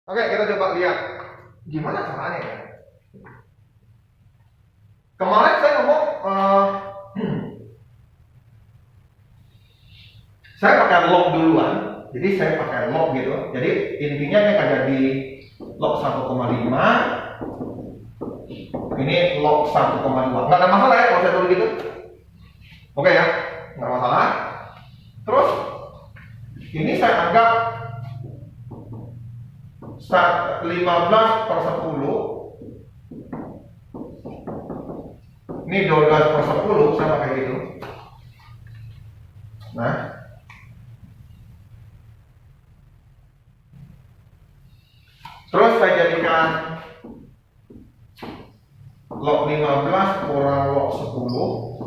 Oke, kita coba lihat gimana caranya ya. Kemarin saya ngomong saya pakai log duluan. Jadi saya pakai log gitu. Jadi intinya ini akan jadi log 1,5. Ini log 1,2. Nggak ada masalah ya kalau saya tulis gitu. Oke ya, nggak ada masalah. Terus ini saya anggap 15/10. Ini 12/10, saya pakai gitu. Nah, terus saya jadikan log 15 kurang log 10,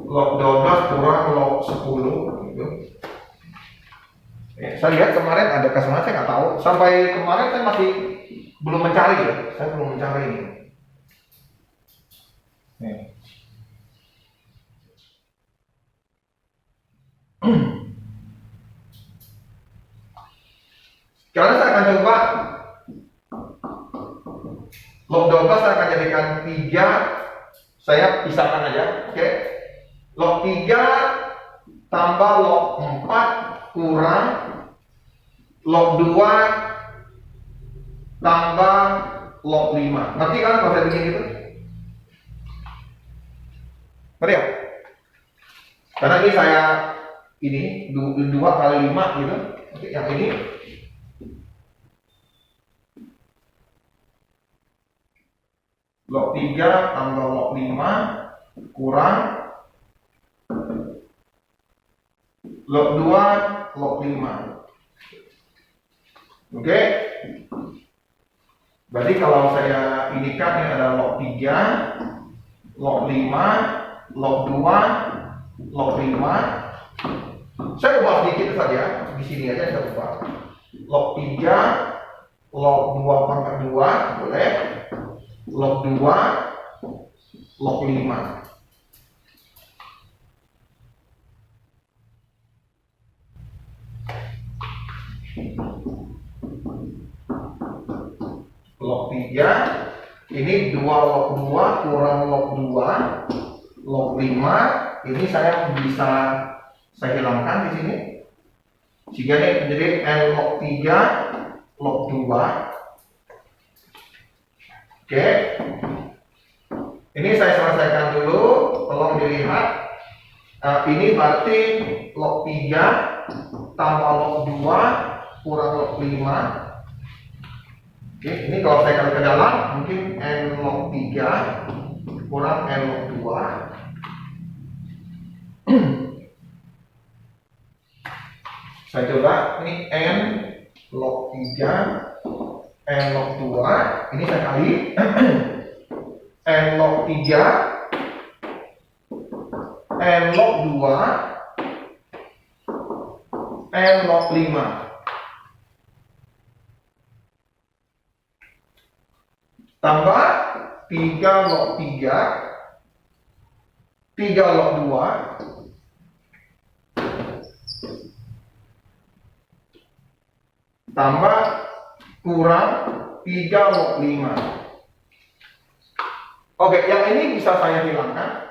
log 12 kurang log 10 gitu. Saya lihat kemarin ada kesalahan, saya nggak tahu. Sampai kemarin saya masih belum mencari ya. Saya belum mencari ini. Nih. Sekarang saya akan coba log 12 saya akan jadikan 3. Saya pisahkan aja, oke. Log 3 tambah log 4 kurang log 2 tambah log 5. Nanti kan kalau saya bikin gitu? Ngerti ya? Karena ini saya ini 2 kali 5 gitu. Oke, yang ini log 3 tambah log 5 kurang log 2 log 5. Oke. Berarti kalau saya indikan ini ada log 3, log 5, log 2, log 5. Saya ubah sedikit saja, di sini aja saya ubah. Log 3, log 2 pangkat 2, boleh. Log 2, log 5. Log 3, ini 2 log 2 kurang log 2, log 5. Ini saya bisa saya hilangkan di sini. Sehingga ini menjadi n log 3 log 2. Oke. Ini saya selesaikan dulu, tolong dilihat. Ini berarti log 3 tambah log 2 kurang log 5. Oke, ini kalau saya kali ke dalam mungkin n log 3 kurang n log 2. Saya coba, ini n log 3, n log 2, ini saya kali n log 3, n log 2, n log 5. Tambah 3 log 3, 3 log 2, tambah kurang 3 log 5. Oke, yang ini bisa saya hilangkan.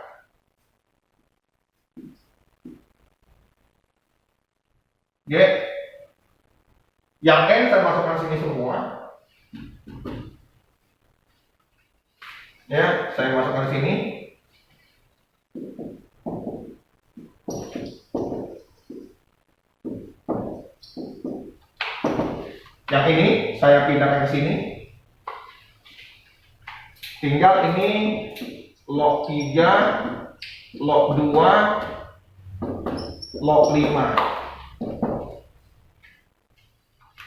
Oke. Yang n saya masukkan sini semua. Ya, saya masukkan sini. Yang ini saya pindahkan ke sini. Tinggal ini log 3, log 2, log 5.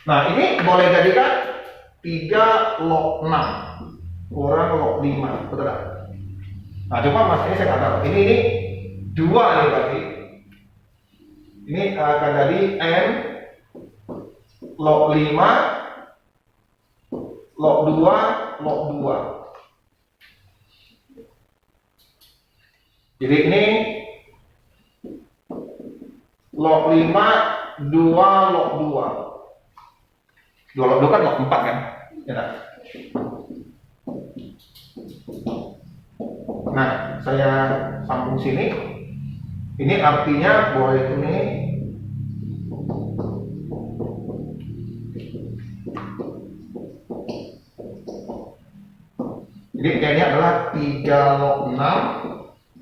Nah, ini boleh jadikan 3 log 6 kurang log 5, betul tak? Nah, cuma mas ini saya nggak tahu. Ini 2 nih berarti. Ini akan jadi n log 5, log 2, log 2. Jadi ini log 5 2 log 2. 2 log 2 kan log 4 kan? Ya tak? Nah, saya sambung sini. Ini artinya bahwa itu nih jadi kayaknya adalah 3 log 6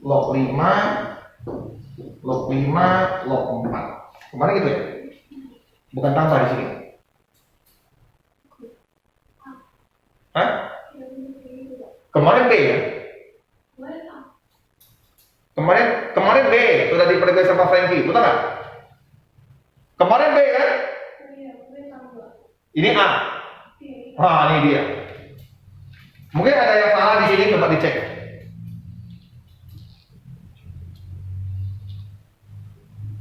log 5 log 5 log 4. Kemarin gitu ya? Bukan tambah di sini. Hah? Kemarin B ya? Kemarin B sudah diperbaiki sama Frankie, betul nggak? Kemarin B kan? Ini A. Nah, ini dia. Mungkin ada yang salah di sini, coba dicek.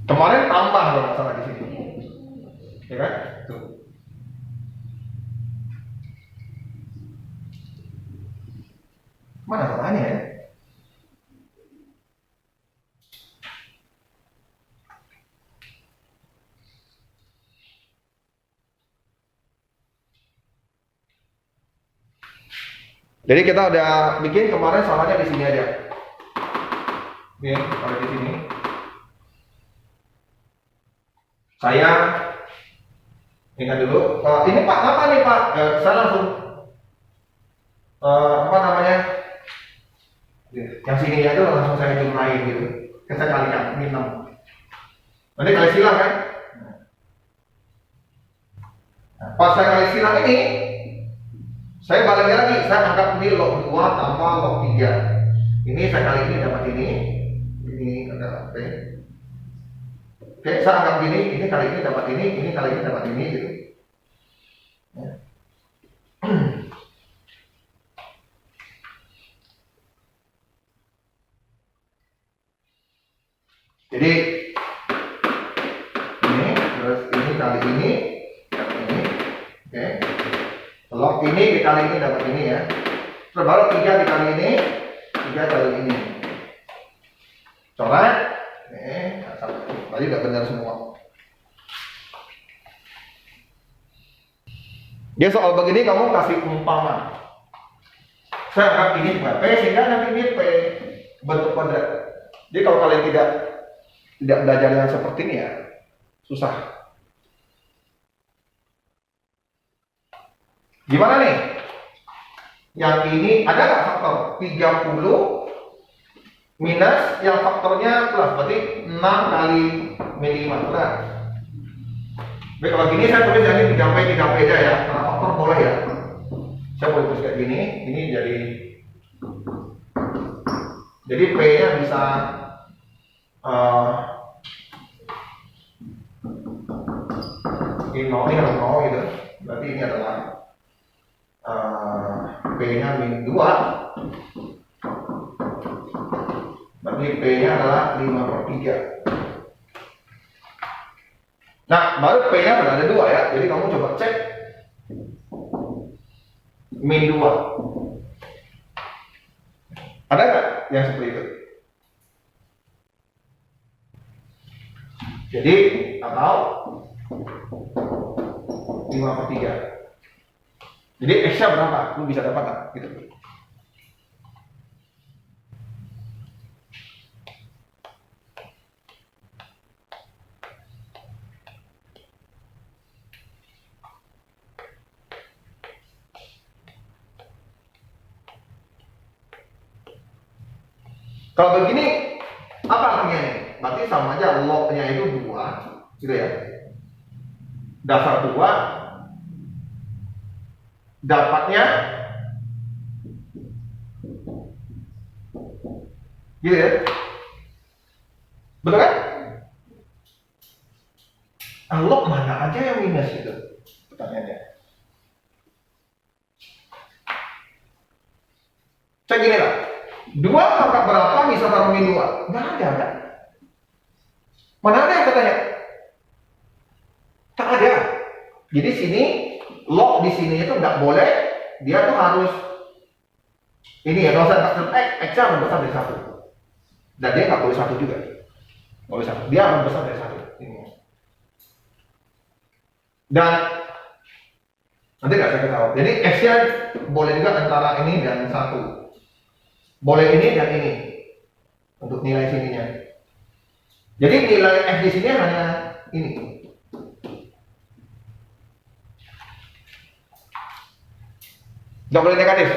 Kemarin tambah kalau nggak salah di sini, ya kan? Tuh. Mana salahnya ya? Jadi kita udah bikin kemarin salahnya di sini aja. Nih, ada di sini. Saya ingat dulu. Ini Pak, apa nih Pak? Saya langsung apa namanya? Yang sini aja langsung saya jumlahin gitu. Saya kalikan ini 6. Nanti kali silang kan? Nah, pas saya kali silang ini, saya balik lagi, saya anggap ini log 2 tambah log 3. Ini saya kali ini dapat ini ada P. Oke, saya anggap ini kali ini dapat ini kali ini dapat ini gitu. Ya. Jadi ini terus ini kali ini dapat ini. Oke. Log ini dikali ini dapat ini ya. Terus baru 3 dikali ini, 3 kali ini. Coret. Tadi udah benar semua. Dia soal begini kamu kasih umpama. Saya anggap ini P sehingga nanti ini P bentuk kuadrat. Jadi kalau kalian tidak belajar yang seperti ini ya susah. Gimana nih? Yang ini ada nggak faktor 30 minus yang faktornya plus, berarti 6 kali minimal. Benar? Baik, kalau gini saya tulis yang ini 3P aja ya, karena faktor boleh ya. Saya boleh tulis kayak gini, ini jadi P-nya bisa ini 0 gitu. Berarti ini adalah P-nya min 2. Berarti P-nya adalah 5/3. Nah, baru P-nya kan ada 2 ya. Jadi kamu coba cek min 2. Ada nggak yang seperti itu? Jadi atau 5/3. Jadi X-nya berapa? Lu bisa dapat nggak? Gitu. Kalau begini, apa artinya nih? Berarti sama aja log-nya itu 2, gitu ya. Dasar 2, dapatnya gitu ya. Betul kan? Log mana aja yang minus itu? Pertanyaannya. Cek gini lah. 2 pangkat berapa bisa taruh min 2? Nggak ada kan? Mana ada yang katanya? Tak ada. Jadi sini log di sini itu nggak boleh, dia tuh harus ini ya, kalau saya maksud X harus besar dari 1. Dan dia nggak boleh 1 juga. Nggak boleh 1. Dia harus besar dari 1. Ini. Dan nanti nggak saya ketahui. Jadi X-nya boleh juga antara ini dan 1. Boleh ini dan ini untuk nilai sininya. Jadi nilai X di sini hanya ini. Nggak boleh negatif.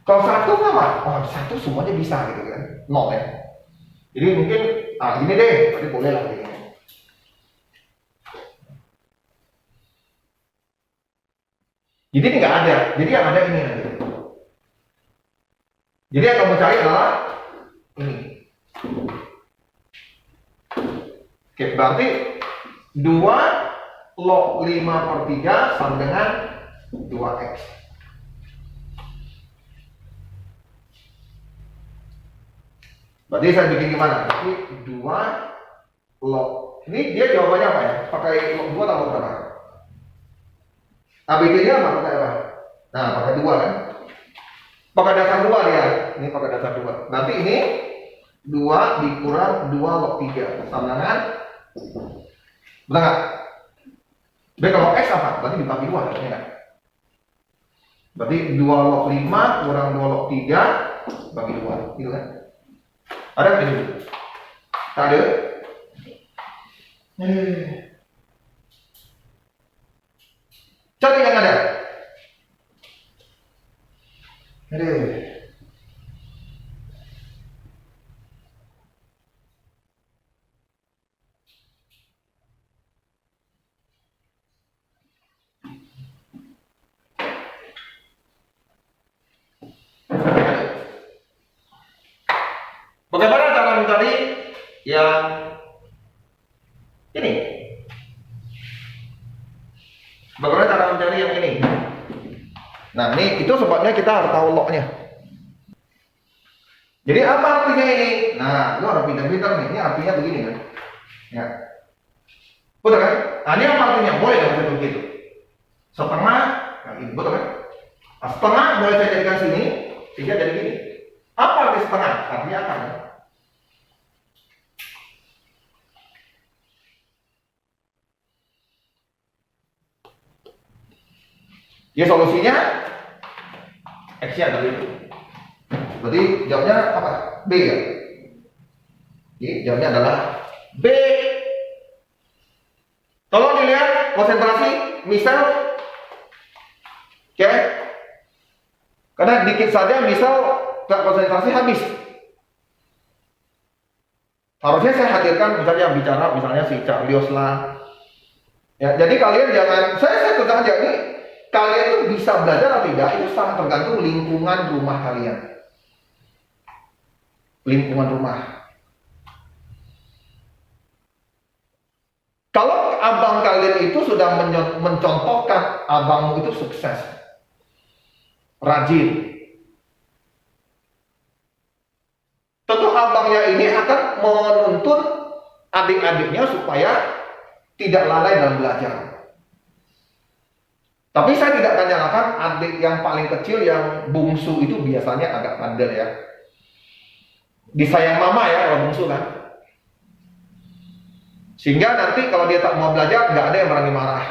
Kalau 1 apa? Oh, 1 semuanya bisa gitu kan. 0 ya. Jadi mungkin gini deh, berarti boleh lah gini. Jadi ini nggak ada. Jadi yang ada ini nanti. Jadi yang kamu cari adalah ini. Oke, berarti 2 log 5/3 sama dengan 2x. Berarti saya bikin gimana? Berarti 2 log. Ini dia jawabannya apa ya? Pakai log 2 atau log berapa? ABD-nya apa? Pakai apa? Nah, pakai 2 kan? Pakai dasar 2 dia. Ini pakai dasar 2. Nanti ini 2 dikurang 2 log 3 sama dengan, betul nggak? Berarti kalau X apa? Berarti dibagi 2 ya nggak? Berarti 2 log 5 kurang 2 log 3 bagi 2, gitu kan? Ada nggak ini? Tak ada? Cari yang ada. Bagaimana cara mencari yang ini? Bagaimana cara mencari yang ini? Nah, ini itu sebabnya kita harus tahu lognya. Jadi apa artinya ini? Nah, lu harus pintar-pintar nih. Ini artinya begini kan? Ya. Betul kan? Nah, ini apa artinya? Boleh dong begitu. Setengah, nah ini betul kan? Nah, setengah boleh saya jadikan sini, sehingga jadi gini. Apa arti setengah? Artinya apa? Ya? Ya solusinya X-nya adalah itu. Berarti jawabnya apa? B ya? Jadi jawabnya adalah B. Tolong dilihat konsentrasi misal. Oke? Karena dikit saja misal nggak konsentrasi habis. Harusnya saya hadirkan misalnya bicara misalnya si Carlios lah. Ya, jadi kalian jangan saya tetap aja ini kalian itu bisa belajar atau tidak itu sangat tergantung lingkungan rumah kalian. Lingkungan rumah. Kalau abang kalian itu sudah mencontohkan abangmu itu sukses, rajin, tentu abangnya ini akan menuntun adik-adiknya supaya tidak lalai dalam belajar. Tapi saya tidak akan nyalakan adik yang paling kecil yang bungsu itu biasanya agak bandel ya. Disayang mama ya kalau bungsu kan. Sehingga nanti kalau dia tak mau belajar nggak ada yang berani marah.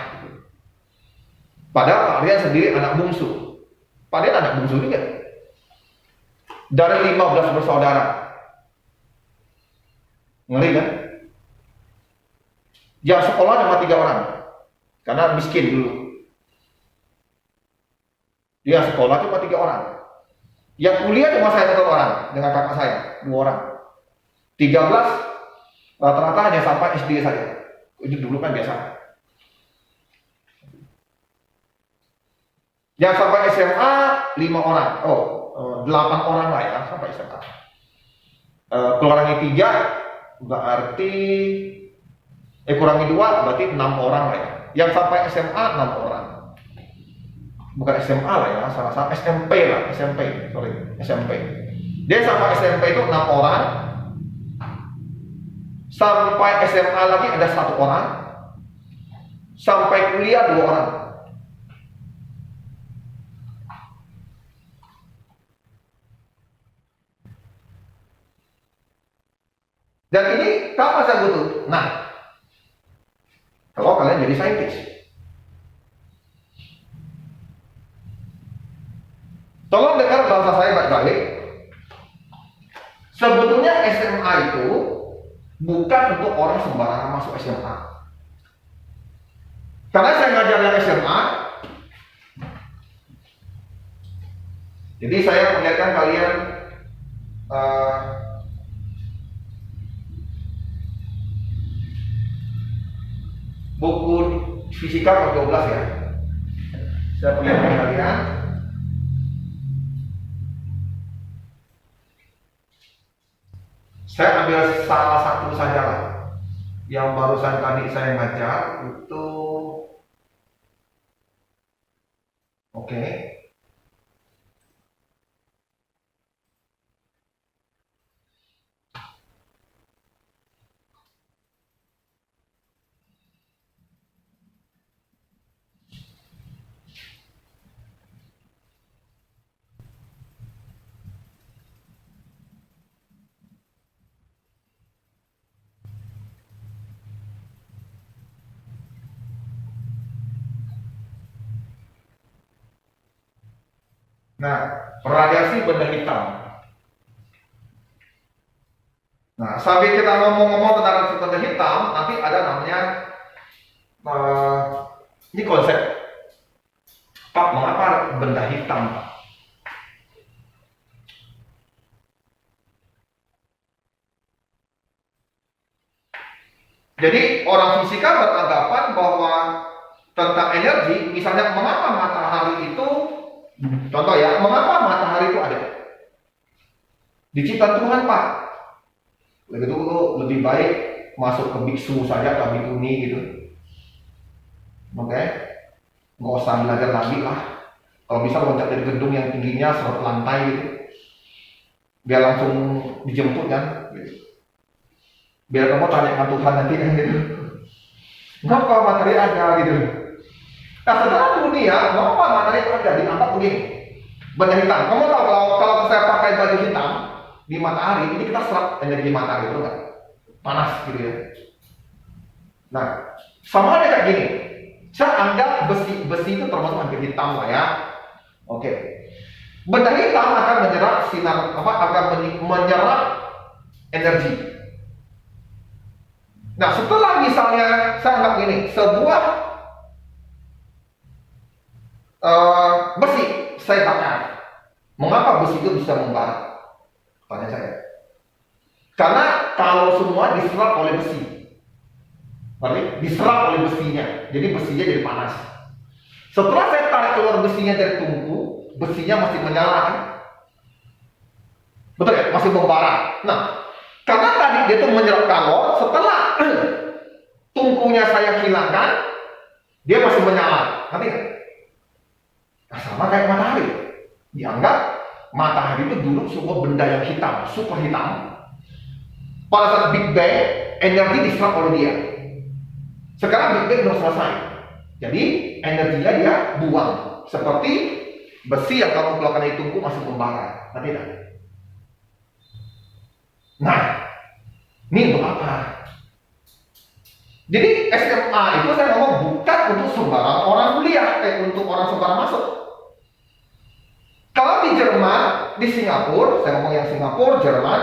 Padahal kalian sendiri anak bungsu. Padahal anak bungsu juga. Dari 15 bersaudara. Ngeri kan? Yang sekolah cuma 3 orang. Karena miskin dulu. Dia sekolah cuma 3 orang. Yang kuliah cuma saya 1 orang dengan kakak saya 2 orang. 13 rata-rata hanya sampai SD saja. Itu dulu kan biasa. Yang sampai SMA 5 orang. 8 orang lah ya sampai SMA. Kurangi 3 berarti kurangi 2 berarti 6 orang lah ya. Yang sampai SMA 6 orang. Bukan SMA lah ya, salah SMP lah, SMP. Dia sampai SMP itu 6 orang. Sampai SMA lagi ada 1 orang. Sampai kuliah 2 orang. Dan ini kapan saya butuh? Nah, Kalau kalian jadi saintis. Tolong dengar bahasa saya baik-baik. Sebetulnya SMA itu bukan untuk orang sembarangan masuk SMA. Karena saya ngajar yang SMA, jadi saya mengajarkan kalian buku fisika kelas 12 ya. Saya perlihatkan kalian. Saya ambil salah satu saja lah. Yang barusan tadi saya ngajar itu oke. Nah, radiasi benda hitam. Nah, sambil kita ngomong-ngomong tentang radiasi benda hitam, nanti ada namanya ini konsep. Pak, mengapa benda hitam, Pak? Jadi orang fisika beranggapan bahwa tentang energi, misalnya mengapa matahari itu, contoh ya, mengapa matahari itu ada? Diciptakan Tuhan, Pak. Begitu lebih baik masuk ke biksu saja atau bikuni gitu. Oke, nggak usah belajar lagi lah. Kalau bisa loncat dari gedung yang tingginya 100 lantai gitu, biar langsung dijemput kan. Gitu. Biar kamu tanya ke Tuhan nanti kan gitu. Kenapa matahari ada gitu? Nah setelah dunia, kenapa matahari ada diangkat begini? Benda hitam. Kamu tahu kalau saya pakai baju hitam di matahari, ini kita serap energi matahari itu kan? Panas gitu ya. Nah, sama ada kayak gini. Saya anggap besi itu termasuk hampir hitam lah ya. Oke. Benda hitam akan menyerap sinar akan menyerap energi. Nah, setelah misalnya saya anggap gini, sebuah besi saya bakar. Mengapa besi itu bisa membara? Tanya saya. Karena kalau semua diserap oleh besi. Berarti diserap oleh besinya. Jadi besinya jadi panas. Setelah saya tarik keluar besinya dari tungku, besinya masih menyala kan? Betul ya? Masih membara. Nah, karena tadi dia tuh menyerap kalor, setelah tungkunya saya hilangkan, dia masih menyala. Ngerti nggak? Nah, sama kayak matahari. Dianggap matahari itu dulu sebuah benda yang hitam, super hitam. Pada saat Big Bang, energi diserap oleh dia. Sekarang Big Bang sudah selesai. Jadi energinya dia buang. Seperti besi yang kamu keluarkan dari tungku masih membara. Ngerti nggak? Nah, ini untuk apa? Jadi SMA itu saya ngomong bukan untuk sembarang orang kuliah, untuk orang sembarang masuk. Kalau di Jerman, di Singapura, saya ngomong yang Singapura, Jerman,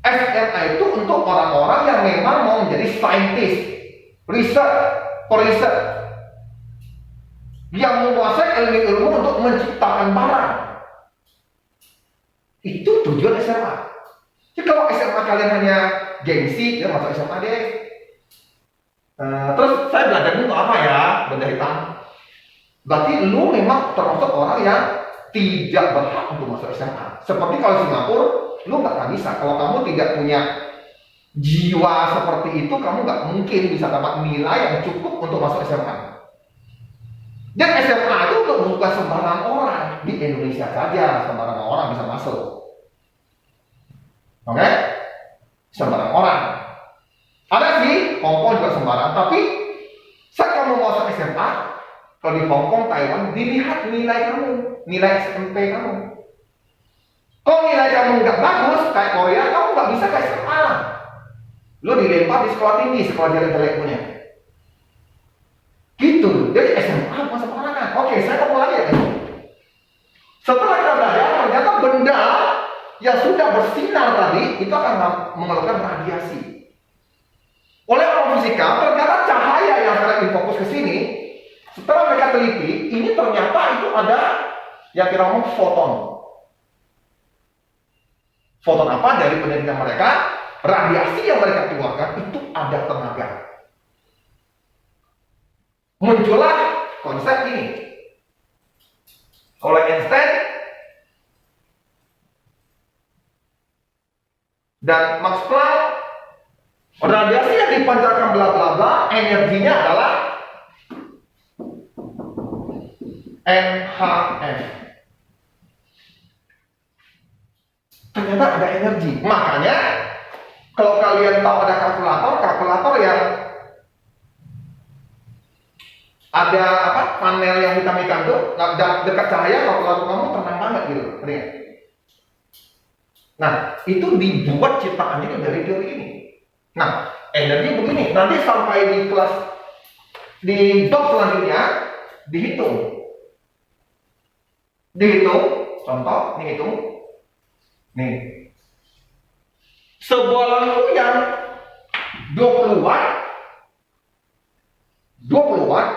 SMA itu untuk orang-orang yang memang mau menjadi scientist, riset, yang menguasai ilmu-ilmu untuk menciptakan barang. Itu tujuan SMA. Jadi kalau SMA kalian hanya gengsi, ya masuk SMA deh. Terus saya belajar untuk apa ya? Benda hitam. Berarti lu memang termasuk orang yang tidak berhak untuk masuk SMA. Seperti kalau Singapura, lu nggak bisa. Kalau kamu tidak punya jiwa seperti itu, kamu nggak mungkin bisa dapat nilai yang cukup untuk masuk SMA. Dan SMA itu untuk bukan sembarang orang. Di Indonesia saja sembarang orang bisa masuk. Oke? Sembarang orang. Ada sih, Hongkong juga sembarang. Tapi saat kamu mau masuk SMA, kalau di Hongkong, Taiwan, dilihat nilai kamu, nilai SMP kamu. Kalau nilai kamu nggak bagus, kayak Korea, kamu nggak bisa ke SMA. Lo dilempar di sekolah tinggi, sekolah jelek-jelek punya. Gitu. Jadi SMA masa pengalaman. Oke, saya ngomong lagi ya. Setelah kita belajar, ternyata benda yang sudah bersinar tadi itu akan mengeluarkan radiasi. Oleh orang fisika, ternyata cahaya yang sekarang difokus ke sini, setelah mereka teliti, ini ternyata itu ada yang kita ngomong foton. Foton apa? Dari penelitian mereka, radiasi yang mereka keluarkan itu ada tenaga. Muncullah konsep ini oleh Einstein dan Max Planck. Radiasi yang dipancarkan bla bla bla, energinya adalah NHF. Ternyata ada energi. Makanya kalau kalian tahu ada kalkulator yang ada panel yang hitam-hitam tuh, dekat cahaya kalkulator kamu tenang banget gitu, lihat. Nah, itu dibuat ciptaannya dari teori ini. Nah, energi begini, nanti sampai di kelas di bab selanjutnya dihitung, contoh, nih, sebuah lampu yang 20 watt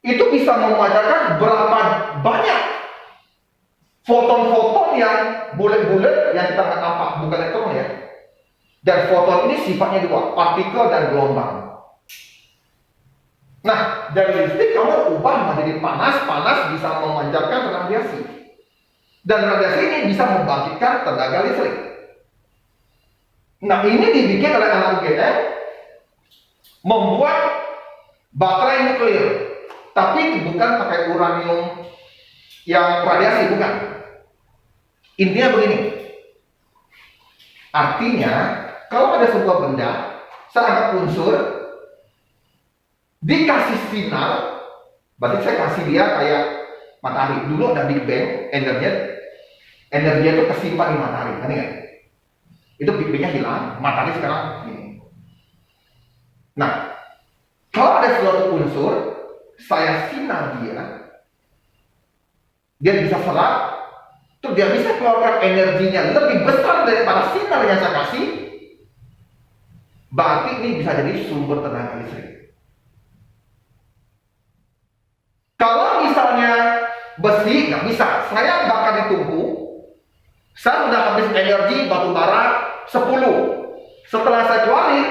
itu bisa memancarkan berapa banyak foton-foton yang bulat-bulat yang kita nggak nampak, bukan elektron ya. Dan foton ini sifatnya dua, partikel dan gelombang. Nah, dari listrik kamu ubah menjadi panas bisa memancarkan radiasi. Dan radiasi ini bisa membangkitkan tenaga listrik. Nah, ini dibikin oleh anak UGM membuat baterai nuklir. Tapi bukan pakai uranium yang radiasi, bukan. Intinya begini. Artinya, kalau ada sebuah benda, saya anggap unsur, dikasih sinar, berarti saya kasih dia kayak matahari. Dulu ada Big Bang, energinya itu kesimpan di matahari, kan ya? Itu Big Bang-nya hilang, matahari sekarang ini. Nah, kalau ada suatu unsur, saya sinar dia bisa serap, terus dia bisa keluarkan energinya lebih besar daripada sinar yang saya kasih, berarti ini bisa jadi sumber tenaga listrik. Kalau misalnya besi, nggak bisa, saya bakar di tungku, saya sudah habis energi batu bara 10, setelah saya keluarin,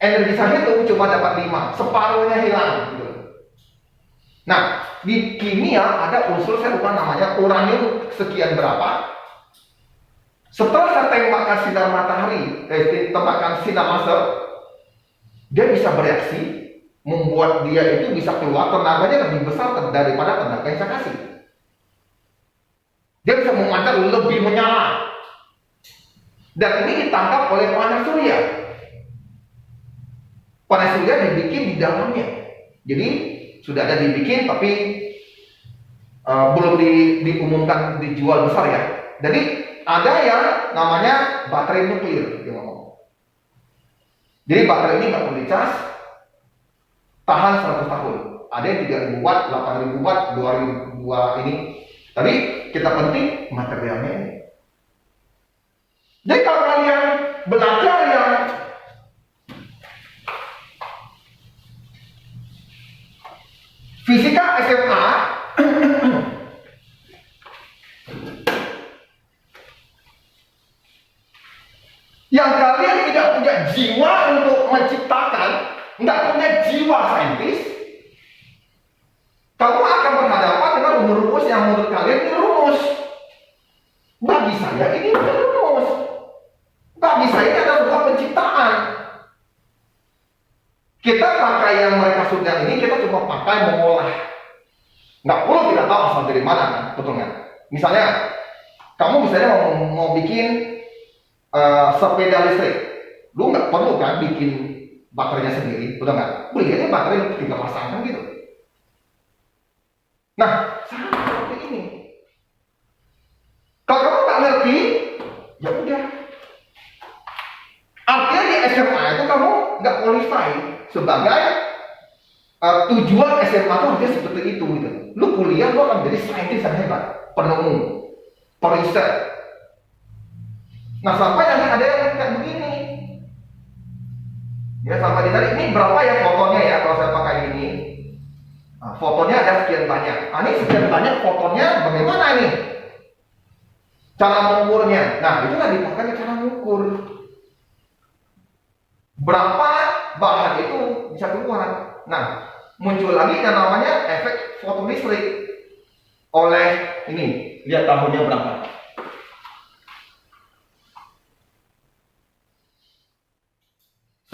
energi saya itu cuma dapat 5, separuhnya hilang gitu. Nah, di kimia ada unsur, saya lupa namanya, uranium sekian berapa. Setelah saya tembakkan sinar matahari, tembakkan sinar laser, dia bisa bereaksi, membuat dia itu bisa keluar tenaganya lebih besar daripada tenaga yang saya kasih. Dia bisa memancar lebih menyala. Dan ini ditangkap oleh panel surya. Panel surya dibikin di dalamnya. Jadi sudah ada dibikin, tapi belum diumumkan dijual besar ya. Jadi ada yang namanya baterai nuklir. Jadi baterai ini nggak perlu dicas, tahan 100 tahun. Ada yang 3000 watt, 8000 watt, 2000 watt ini. Tapi kita penting materialnya ini. Jadi kalau kalian belajar yang fisika SMA, yang kalian tidak punya jiwa untuk menciptakan, nggak punya jiwa saintis, kamu akan berhadapan dengan rumus yang menurut kalian ini rumus. Bagi saya ini bukan rumus. Bagi saya ini adalah sebuah penciptaan. Kita pakai yang mereka sudah ini, kita cuma pakai mengolah. Nggak perlu tidak tahu asal dari mana kan, betul nggak? Misalnya, kamu mau bikin sepeda listrik, lu nggak perlu kan bikin baterainya sendiri, betul nggak? Beli aja baterai tinggal pasangkan gitu. Nah, sama seperti ini. Kalau kamu nggak ngerti, ya udah. Artinya di SMA itu kamu nggak qualify sebagai tujuan SMA tuh harusnya seperti itu gitu. Lu kuliah lu akan jadi saintis yang hebat, penemu, periset. Nah sampai nanti ada yang kayak begini. Ya sampai ditarik ini berapa ya fotonya ya kalau saya pakai ini. Nah, fotonya ada sekian banyak. Nah, ini sekian banyak fotonya bagaimana ini? Cara mengukurnya. Nah itu nggak dipakai cara mengukur. Berapa bahan itu bisa keluar. Nah muncul lagi yang namanya efek fotolistrik oleh ini, lihat tahunnya berapa.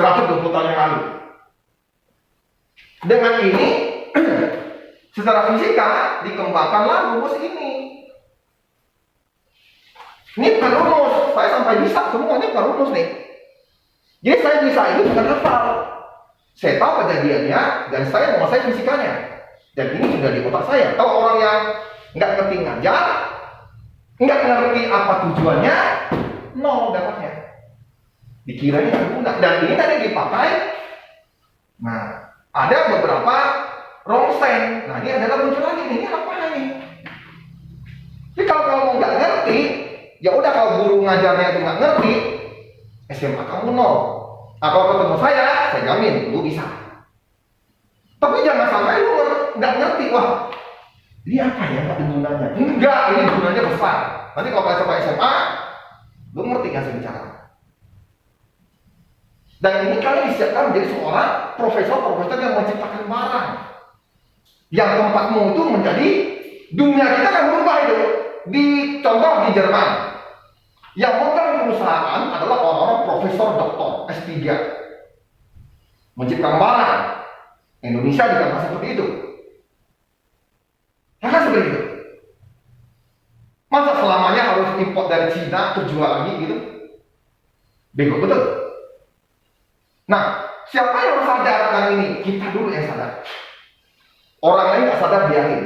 Tahun yang lalu. Dengan ini secara fisika dikembangkanlah rumus ini. Ini bukan rumus, saya sampai bisa semua ini bukan rumus nih. Jadi saya bisa itu bukan hafal. Saya tahu kejadiannya dan saya menguasai fisikanya. Dan ini sudah di otak saya. Kalau orang yang nggak ngerti ngajar, nggak ngerti apa tujuannya, nol dapatnya. Dikiranya berguna. Dan ini tadi dipakai. Nah, ada beberapa rongsen. Nah, ini adalah muncul lagi. Ini apa ini? Jadi kalau kamu nggak ngerti, ya udah kalau guru ngajarnya itu nggak ngerti, SMA kamu nol. Nah, kalau ketemu saya jamin lu bisa. Tapi jangan sampai lu nggak ngerti, wah, ini apa ya nggak ada gunanya? Enggak, ini gunanya besar. Nanti kalau kalian coba SMA, lu ngerti nggak saya bicara? Dan ini kalian disiapkan menjadi seorang profesor yang menciptakan barang. Yang tempatmu itu menjadi dunia kita kan berubah itu. Di contoh di Jerman, yang megang perusahaan adalah orang-orang profesor doktor S3 menciptakan barang. Indonesia juga masih seperti itu. Maka seperti itu. Masa selamanya harus import dari Cina terjual lagi gitu? Bego betul. Nah, siapa yang sadar tentang ini? Kita dulu yang sadar. Orang lain nggak sadar biarin.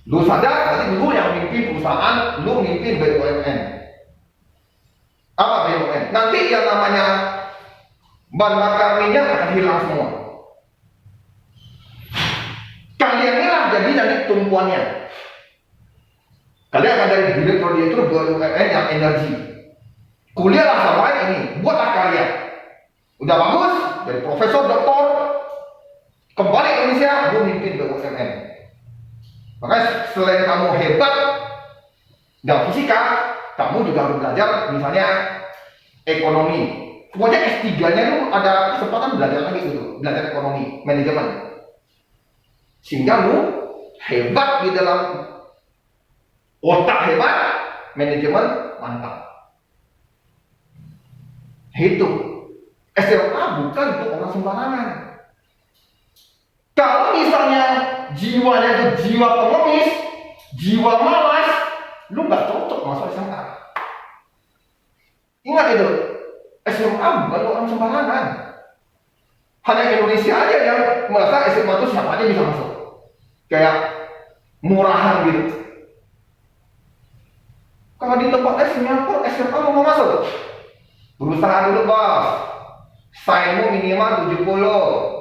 Lu sadar, nanti lu yang mimpin perusahaan, lu mimpin BUMN. Apa BUMN? Nanti yang namanya bahan bakar minyak akan hilang semua. Kalian inilah jadi nanti tumpuannya. Kalian akan dari direktur BUMN yang energi. Kuliahlah sampai ini, buatlah karya. Udah bagus, dari profesor, doktor, kembali ke Indonesia, lu mimpin BUMN. Makanya selain kamu hebat dalam fisika, kamu juga harus belajar misalnya ekonomi. Pokoknya S3-nya itu ada kesempatan belajar lagi gitu, belajar ekonomi, manajemen. Sehingga lu hebat di dalam otak hebat, manajemen mantap. Itu SMA bukan untuk orang sembarangan. Kalau misalnya jiwanya itu jiwa pengemis, jiwa malas, lu nggak cocok masuk SMA. Ingat itu, SMA bukan orang sembarangan. Hanya Indonesia aja yang merasa SMA itu siapa aja bisa masuk. Kayak murahan gitu. Kalau di tempat lain Singapura, SMA mau masuk, berusaha dulu bos. Sign-mu minimal 70.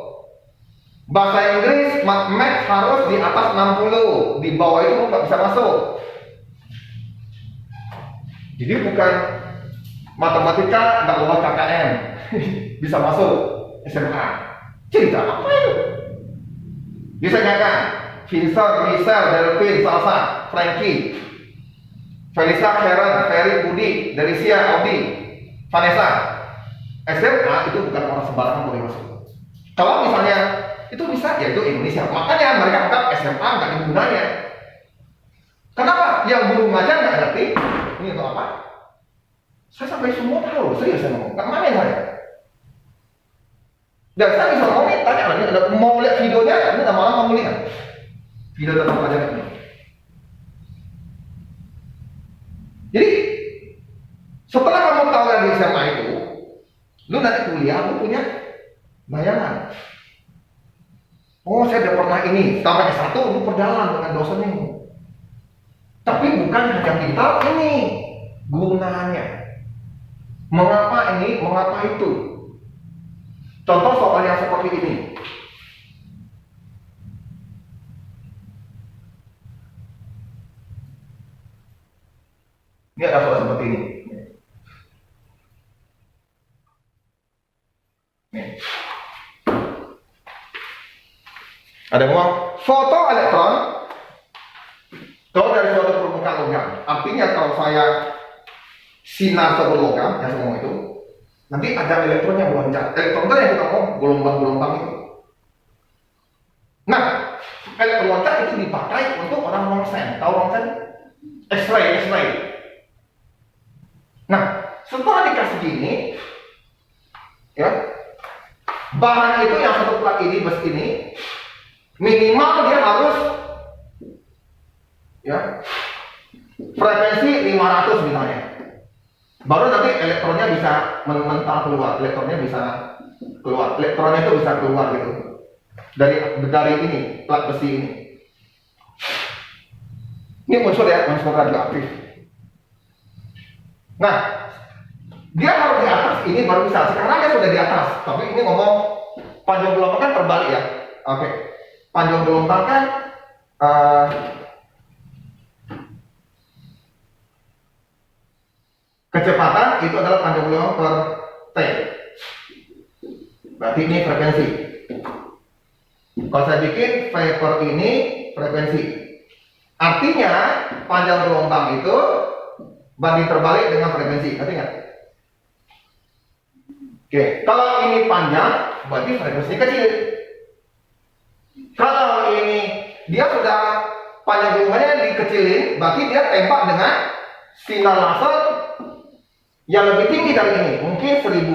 Bahasa Inggris, math harus di atas 60. Di bawah itu nggak bisa masuk. Jadi bukan matematika nggak lolos KKM bisa masuk SMA. Cerita apa itu? Bisa nggak? Vincent, Michelle, Delphine, Salsa, Frankie, Felisa, Karen, Ferry, Budi, Delisia, Audi, Vanessa. SMA itu bukan orang sembarangan boleh masuk. Kalau misalnya itu bisa, ya itu Indonesia. Makanya mereka anggap SMA nggak ada gunanya. Kenapa? Yang guru ngajar nggak ngerti. Ini untuk apa? Saya sampai semua tahu, serius saya ngomong. Nggak main saya. Dan saya bisa ngomong, tanya lagi, mau lihat videonya, ini lama-lama mau lihat video tentang pelajaran ini. Jadi setelah kamu tahu yang di SMA itu, lu nanti kuliah, lu punya bayangan. Oh, saya udah pernah ini, sampai S1 lu perjalanan dengan dosen ini. Tapi bukan hanya kita ini gunanya. Mengapa ini, mengapa itu? Contoh soal yang seperti ini. Ini ada soal seperti ini. Nih. Ada ngomong foto elektron kalau dari suatu permukaan logam. Artinya kalau saya sinar satu logam, yang ngomong itu, nanti ada elektron yang meloncat. Elektron itu yang kita ngomong gelombang-gelombang itu. Nah, elektron loncat itu dipakai untuk orang rongsen. Tahu rongsen? X-ray. Nah, setelah dikasih gini, ya, barang itu yang satu plat ini, bus ini, minimal dia harus, ya, frekuensi 500 misalnya. Baru nanti elektronnya bisa mental keluar, elektronnya itu bisa keluar gitu dari ini plat besi ini. Ini unsur radioaktif. Nah, dia harus di atas ini baru bisa. Sekarang dia sudah di atas, tapi ini ngomong panjang gelombang kan terbalik ya. Oke, panjang gelombang kan kecepatan itu adalah panjang gelombang per T. Berarti ini frekuensi. Kalau saya bikin V per ini frekuensi. Artinya panjang gelombang itu banding terbalik dengan frekuensi. Ngerti nggak? Oke, kalau ini panjang berarti frekuensinya kecil. Kalau ini dia sudah panjang gelombangnya dikecilin, berarti dia tembak dengan sinar laser yang lebih tinggi dari ini, mungkin 1000.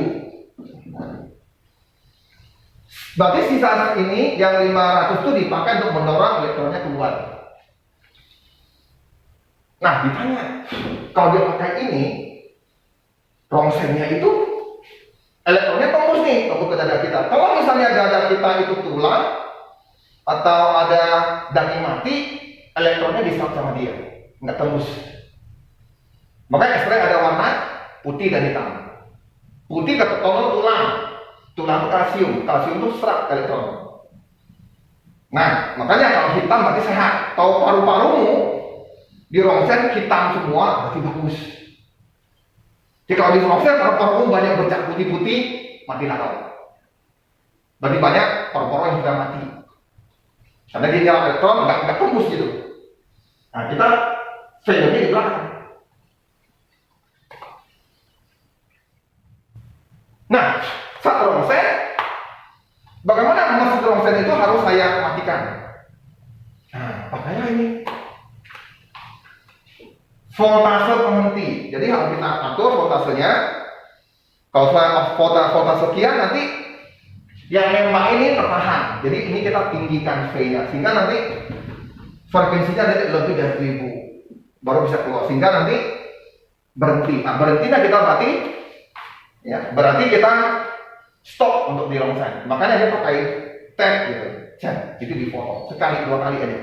Berarti sisa ini yang 500 itu dipakai untuk mendorong elektronnya keluar. Nah, ditanya, kalau dia pakai ini, rongsennya itu elektronnya tembus nih, tembus ke dada kita. Kalau misalnya dada kita itu tulang atau ada daging mati, elektronnya diserap sama dia, nggak tembus. Makanya X-ray ada warna putih dan hitam. Putih ketemu tulang kalsium itu serap elektron. Nah, makanya kalau hitam berarti sehat. Tahu paru-parumu di rongsen hitam semua berarti bagus. Jadi kalau di rongsen paru-parumu banyak bercak putih-putih, matilah kau. Berarti banyak paru-paru yang sudah mati. Karena dia nyala elektron nggak tembus gitu. Nah, kita filmnya di belakang. Nah, saat rongsen, bagaimana mesin rongsen itu harus saya matikan? Nah, pakailah ini voltase penghenti. Jadi harus kita atur voltasenya. Kalau saya voltase sekian, nanti yang nembak ini tertahan. Jadi ini kita tinggikan V-nya sehingga nanti frekuensinya nanti lebih dari 1000 baru bisa keluar. Sehingga nanti berhenti. Nah, berhentinya kita berarti kita stop untuk di rongsen. Makanya dia pakai tag gitu. Itu dipotong sekali 2 kali aja.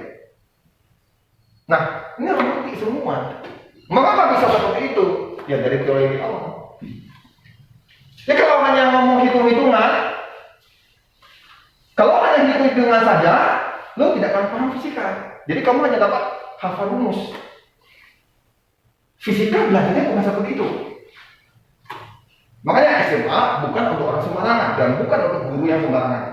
Nah, ini romantis semua. Mengapa bisa seperti itu? Ya dari teori Allah. Ya kalau hanya ngomong hitung-hitungan, kalau hanya hitung-hitungan saja, lo tidak akan paham fisika. Jadi kamu hanya dapat hafal rumus. Fisika belajarnya bukan seperti itu. Makanya SMA bukan untuk orang sembarangan dan bukan untuk guru yang sembarangan.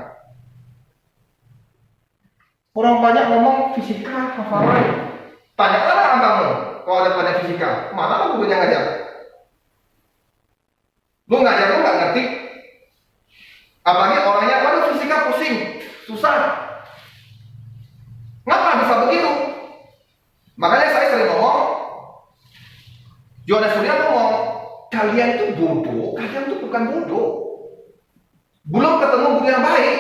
Orang banyak ngomong fisika, hafalan. Tanyakanlah antamu kalau ada pada fisika, mana lo gurunya ngajar? Lu ngajar lu nggak ngerti. Apalagi orangnya, waduh fisika pusing, susah. Ngapa bisa begitu? Makanya saya sering ngomong, Johannes Surya ngomong, kalian itu bodoh, kalian itu bukan bodoh. Belum ketemu guru yang baik.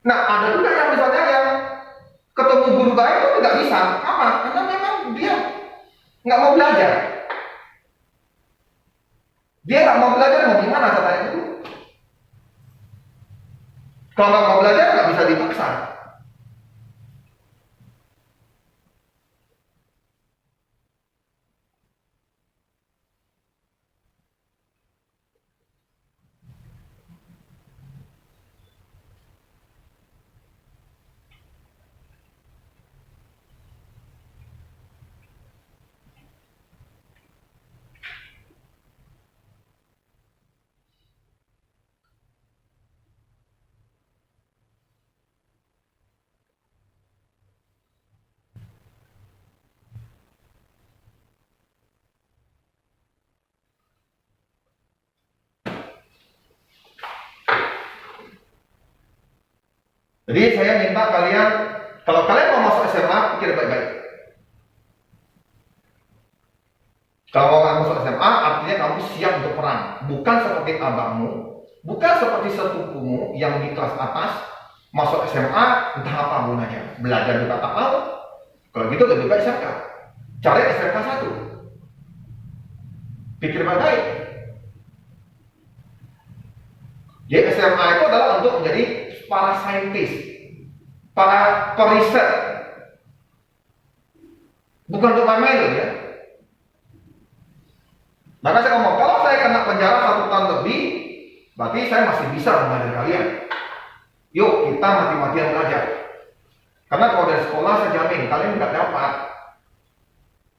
Nah, ada juga yang misalnya yang ketemu guru baik itu tidak bisa. Apa? Karena memang dia nggak mau belajar. Dia nggak mau belajar, mau gimana katanya itu? Kalau nggak mau belajar nggak bisa dipaksa. Jadi saya minta kalian, kalau kalian mau masuk SMA, pikir baik-baik. Kalau kamu masuk SMA, artinya kamu siap untuk perang. Bukan seperti abangmu, bukan seperti sepupumu yang di kelas atas, masuk SMA, entah apa gunanya. Belajar juga tak mau. Kalau gitu lebih baik SMK. Cari SMK 1. Pikir baik-baik. Jadi SMA itu adalah untuk menjadi para saintis, para periset. Bukan untuk main-main loh ya. Maka saya ngomong, kalau saya kena penjara 1 tahun lebih, berarti saya masih bisa mengajari kalian. Yuk kita mati-matian belajar. Karena kalau dari sekolah saya jamin kalian nggak dapat.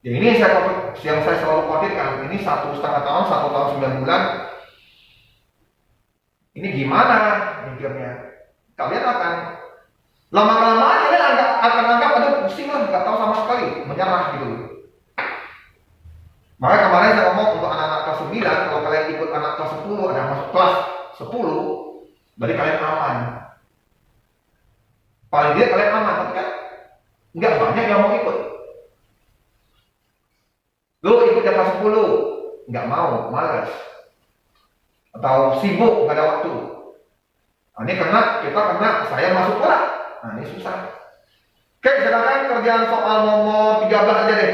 Ya, ini yang saya selalu khawatirkan. Ini 1,5 tahun, 1 tahun 9 bulan. Ini gimana mikirnya? Kalian akan lama-kelamaan kalian akan anggap aduh pusing lah, nggak tahu sama sekali, menyerah gitu. Makanya kemarin saya ngomong untuk anak-anak kelas 9, kalau kalian ikut anak kelas 10, ada yang masuk kelas 10, berarti kalian aman. Paling tidak kalian aman, tapi kan nggak banyak yang mau ikut. Lu ikut yang kelas 10, nggak mau, malas. Atau sibuk, nggak ada waktu. Nah, ini kita kena, saya masuk pula. Nah, ini susah. Oke, sekarang kerjaan soal nomor 13 aja deh.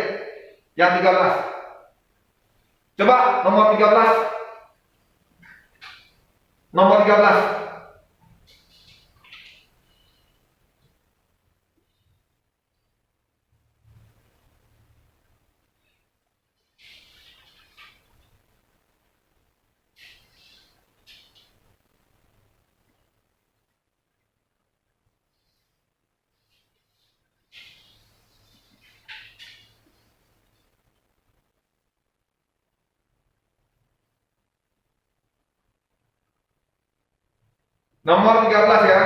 Yang 13. Coba nomor 13. Nomor 13. Nomor 13 ya.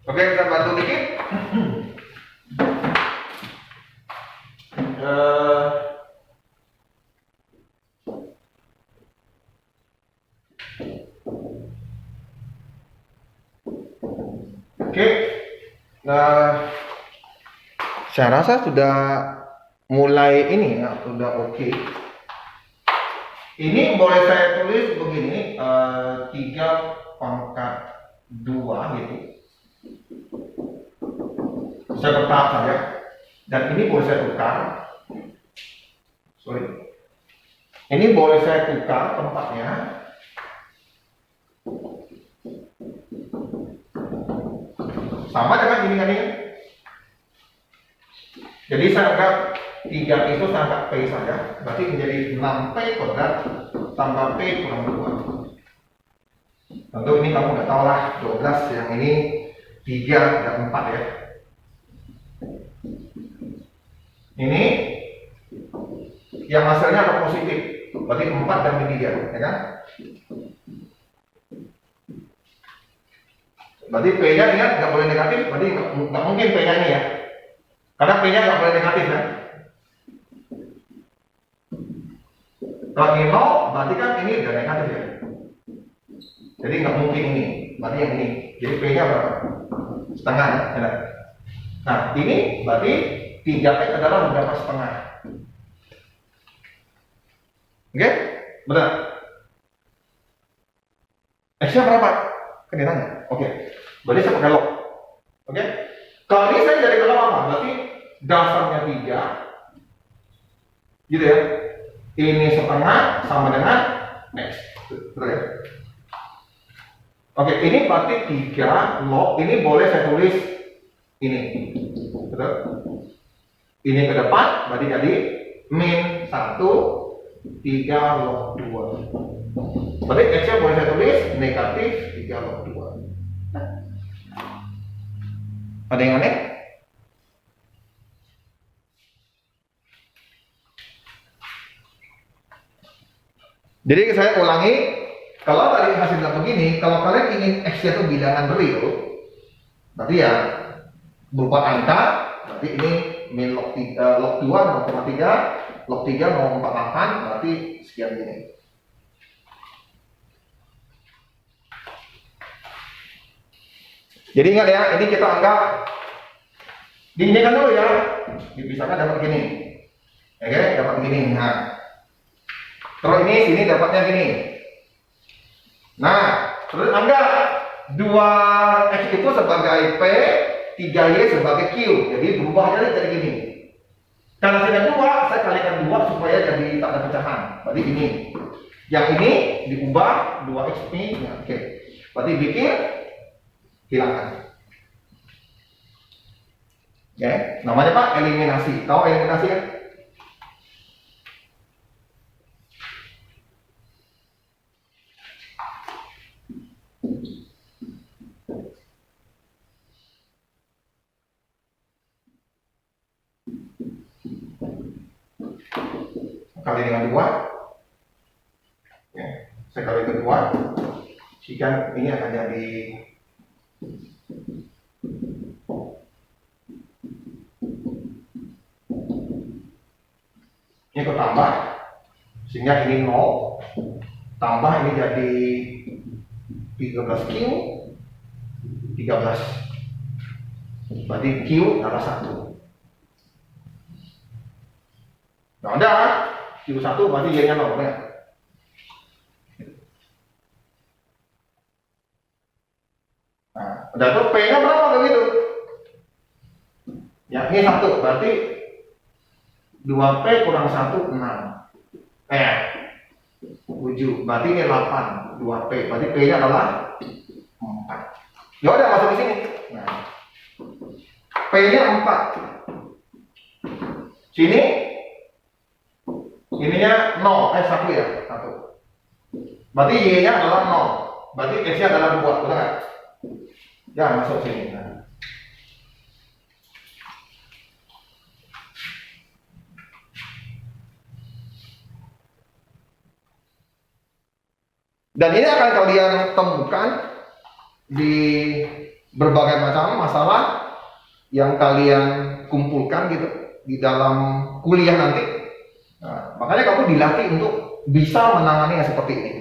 Oke, kita bantu dikit. Oke, nah, saya rasa sudah mulai ini ya, sudah oke. Ini boleh saya tulis begini, 3/2 gitu. Saya bertahap saja. Dan ini boleh saya tukar. Sorry. Ini boleh saya tukar tempatnya. Sama dengan ini kan ini. Jadi saya anggap 3 itu saya anggap P saja. Berarti menjadi 6P kuadrat tambah P kurang 2. Tentu ini kamu nggak tahu lah, 12 yang ini 3 dan 4 ya. Ini yang hasilnya ada positif, berarti 4 dan 3, ya kan? Berarti P-nya ingat nggak boleh negatif, berarti nggak mungkin P-nya ini ya. Karena P-nya nggak boleh negatif kan? Kalau ini 0, berarti kan ini udah negatif ya. Jadi nggak mungkin ini, berarti yang ini. Jadi P-nya berapa? Setengah ya. Nah, ini berarti 3X adalah berapa setengah? Oke? Benar? X-nya berapa? Kan dia nanya. Oke. Berarti saya pakai log. Oke? Kalau ini saya jadi kalau apa? Berarti dasarnya 3. Gitu ya. Ini setengah sama dengan X. Betul ya? Oke, ini berarti 3 log. Ini boleh saya tulis ini. Betul? Ini ke depan, berarti jadi min 1, 3 log 2. Berarti X-nya boleh saya tulis negatif 3 log 2. Ada yang aneh? Jadi saya ulangi, kalau tadi hasilnya begini, kalau kalian ingin X-nya itu bilangan real, berarti ya berupa angka, berarti ini min log 2 0,3, log 3 0,48, berarti sekian ini. Jadi ingat ya, ini kita anggap diinikan dulu ya, dipisahkan dapat gini, oke, dapat gini. Nah, terus ini sini dapatnya gini. Nah, terus anggap 2X itu sebagai P, 3Y sebagai Q. Jadi berubah jadi gini. Karena saya 2, saya kalikan 2 supaya jadi tak ada pecahan. Berarti ini. Yang ini diubah 2X ini. Nah, oke. Berarti bikin hilangkan. Ya, namanya Pak eliminasi. Tahu eliminasi kan? Kali dengan 2. Ya, saya kali dengan 2. Jika ini akan jadi ini ikut tambah, sehingga ini 0, tambah ini jadi 13Q, 13. Berarti Q adalah 1. Nah, ada Q1 berarti Y-nya 0 ya. Nah, udah tuh P-nya berapa begitu? Ya, ini 1, berarti 2P kurang 1, 6. 7, berarti ini 8, 2P, berarti P-nya adalah 4. Ya udah masuk di sini. Nah, P-nya 4. Sini ininya 0, 1 ya, 1. Berarti Y-nya adalah 0. Berarti X-nya adalah 2, betul nggak? Ya, masuk sini. Nah. Dan ini akan kalian temukan di berbagai macam masalah yang kalian kumpulkan gitu di dalam kuliah nanti. Nah, makanya kamu dilatih untuk bisa menangani yang seperti ini.